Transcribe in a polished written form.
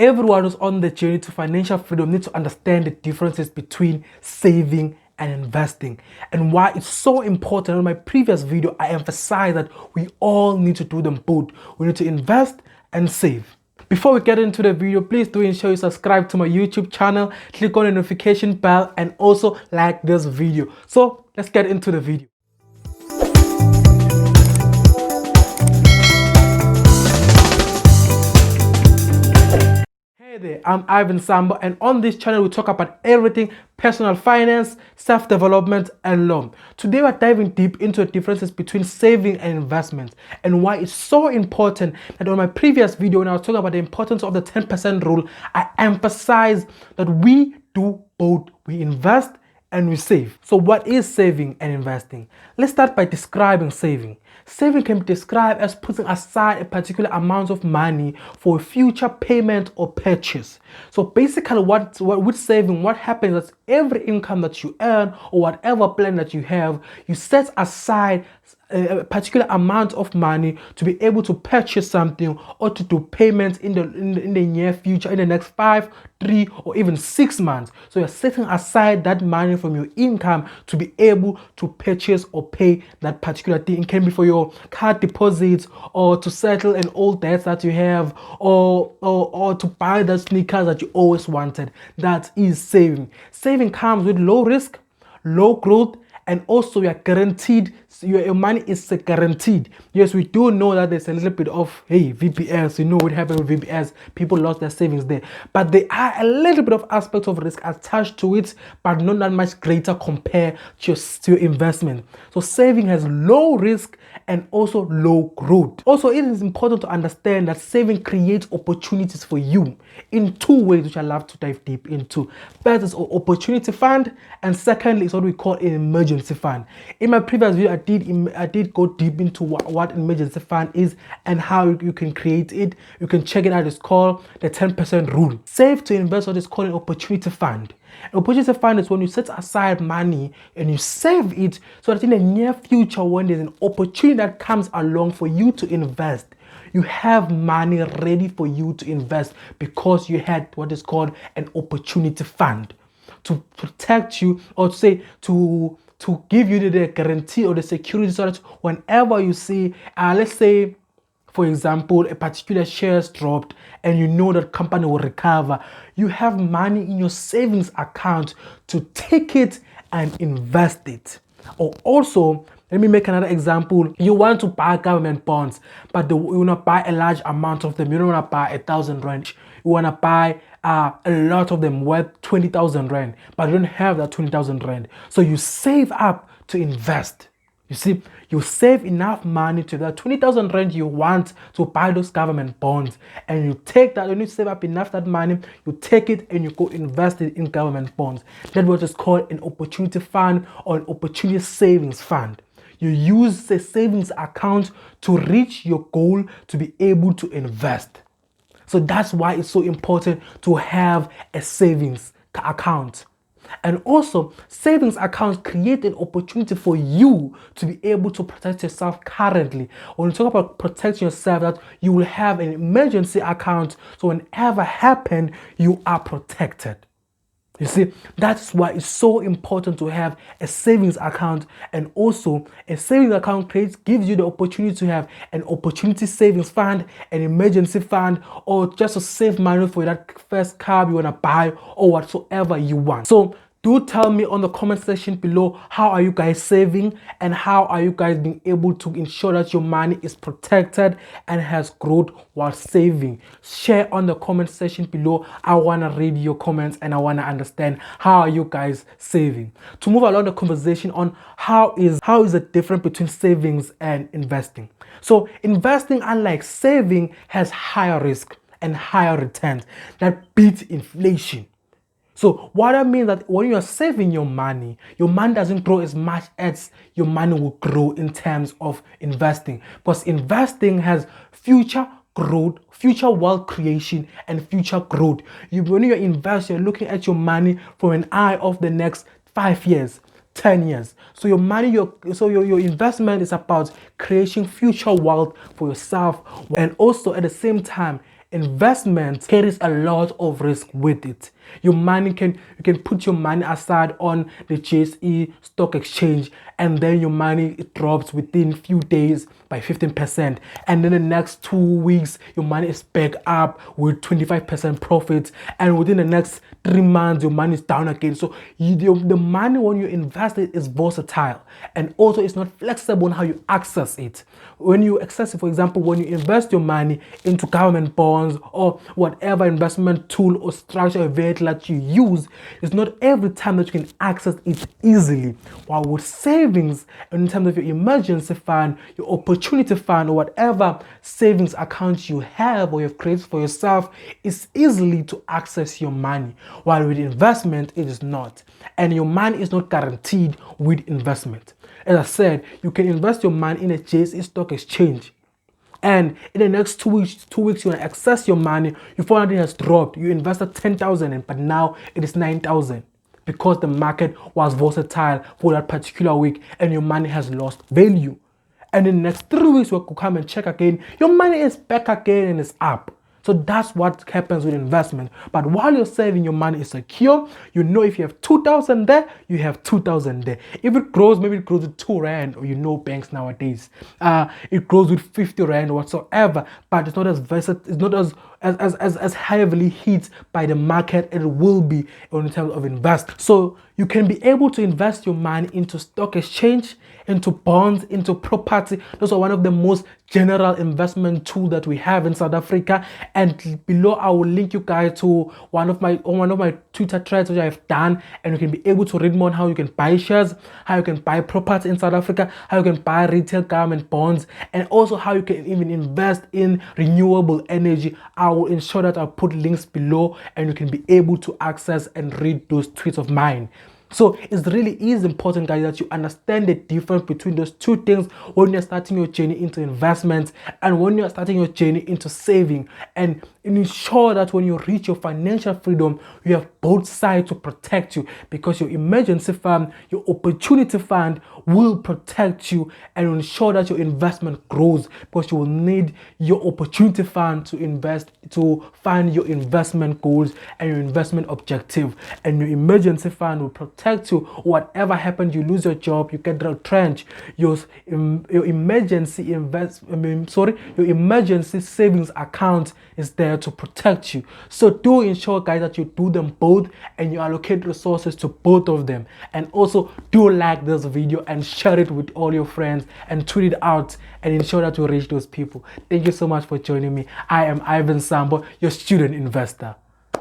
Everyone who's on the journey to financial freedom needs to understand the differences between saving and investing and why it's so important. In my previous video, I emphasized that we all need to do them both. We need to invest and save. Before we get into the video, please do ensure you subscribe to my YouTube channel, click on the notification bell, and also like this video. So let's get into the video. Hey there, I'm Ivan Sambo, and on this channel we talk about everything personal finance, self-development, and loan. Today we're diving deep into the differences between saving and investment and why it's so important that on my previous video when I was talking about the importance of the 10% rule, I emphasized that we do both. We invest and we save. So what is saving and investing? Let's start by describing saving. Saving can be described as putting aside a particular amount of money for a future payment or purchase. So basically with saving, what happens is every income that you earn or whatever plan that you have, you set aside a particular amount of money to be able to purchase something or to do payments in the near future, in the next 5, 3, or even 6 months. So you're setting aside that money from your income to be able to purchase or pay that particular thing. It can be for your card deposits or to settle an old debt that you have or to buy the sneakers that you always wanted. That is saving. Saving comes with low risk, low growth, and also you are guaranteed, your money is guaranteed. Yes, we do know that there's a little bit of, VPS, you know what happened with VPS, people lost their savings there. But there are a little bit of aspects of risk attached to it, but not that much greater compared to your investment. So saving has low risk and also low growth. Also, it is important to understand that saving creates opportunities for you in 2 ways, which I love to dive deep into. First is an opportunity fund, and secondly is what we call an emergency fund. In my previous video, I did go deep into what emergency fund is and how you can create it. You can check it out. It's called the 10% rule. Save to invest, what is called an opportunity fund. An opportunity fund is when you set aside money and you save it so that in the near future, when there's an opportunity that comes along for you to invest, you have money ready for you to invest because you had what is called an opportunity fund to protect you, or to say to give you the guarantee or the security so that whenever you see, let's say, for example, a particular shares dropped and you know that company will recover, you have money in your savings account to take it and invest it. Or also, let me make another example. You want to buy government bonds, but you want to buy a large amount of them. You don't want to buy 1,000 rand. You want to buy a lot of them worth 20,000 rand, but you don't have that 20,000 rand. So you save up to invest. You see, you save enough money to that 20,000 rand you want to buy those government bonds, and you take that, when you save up enough that money, you take it and you go invest it in government bonds. That's what is called an opportunity fund or an opportunity savings fund. You use the savings account to reach your goal to be able to invest. So that's why it's so important to have a savings account. And also, savings accounts create an opportunity for you to be able to protect yourself currently. When you talk about protecting yourself, that you will have an emergency account, so whenever happens, you are protected. You see, that's why it's so important to have a savings account, and also a savings account gives you the opportunity to have an opportunity savings fund, an emergency fund, or just to save money for that first car you want to buy or whatsoever you want. So do tell me on the comment section below, how are you guys saving and how are you guys being able to ensure that your money is protected and has growth while saving? Share on the comment section below. I want to read your comments and I want to understand how are you guys saving. To move along the conversation on how is the difference between savings and investing. So investing, unlike saving, has higher risk and higher returns that beat inflation. So what I mean that when you're saving your money doesn't grow as much as your money will grow in terms of investing. Because investing has future growth, future wealth creation, and future growth. When you invest, you're looking at your money from an eye of the next 5 years, 10 years. So your money, your investment is about creating future wealth for yourself, and also at the same time investment carries a lot of risk with it. You can put your money aside on the JSE stock exchange, and then your money drops within few days by 15%, and then the next 2 weeks your money is back up with 25% profits, and within the next 3 months your money is down again. So the money, when you invest it, is versatile, and also it's not flexible on how you access it. When you access it, for example, when you invest your money into government bonds or whatever investment tool or structure or vehicle that you use, it's not every time that you can access it easily. While with savings, in terms of your emergency fund, your opportunity fund, or whatever savings account you have or you've created for yourself, it's easily to access your money. While with investment, it is not. And your money is not guaranteed with investment. As I said, you can invest your money in a JSE stock exchange, and in the next 2 weeks, you want to access your money, you find out it has dropped. You invested 10,000 in, but now it is 9,000 because the market was volatile for that particular week, and your money has lost value. And in the next 3 weeks, you will come and check again. Your money is back again and it's up. So that's what happens with investment. But while you're saving, your money is secure. You know, if you have 2,000 there, you have 2,000 there. If it grows, maybe it grows with 2 rand, or banks nowadays. It grows with 50 rand whatsoever, but it's not as versatile, it's not as heavily hit by the market as it will be in terms of invest. So you can be able to invest your money into stock exchange, into bonds, into property. Those are one of the most general investment tool that we have in South Africa. And below I will link you guys to one of my Twitter threads which I've done, and you can be able to read more on how you can buy shares, how you can buy property in South Africa, how you can buy retail government bonds, and also how you can even invest in renewable energy. I will ensure that I'll put links below, and you can be able to access and read those tweets of mine. So it's really important, guys, that you understand the difference between those two things when you're starting your journey into investments and when you're starting your journey into saving, and ensure that when you reach your financial freedom, you have both sides to protect you, because your emergency fund, your opportunity fund will protect you and ensure that your investment grows, because you will need your opportunity fund to invest, to fund your investment goals and your investment objective, and your emergency fund will protect you. Whatever happens, you lose your job, you get retrenched, your emergency your emergency savings account is there to protect you. So do ensure, guys, that you do them both and you allocate resources to both of them. And also do like this video and share it with all your friends and tweet it out and ensure that you reach those people. Thank you so much for joining me. I am Ivan Sambo, your student investor.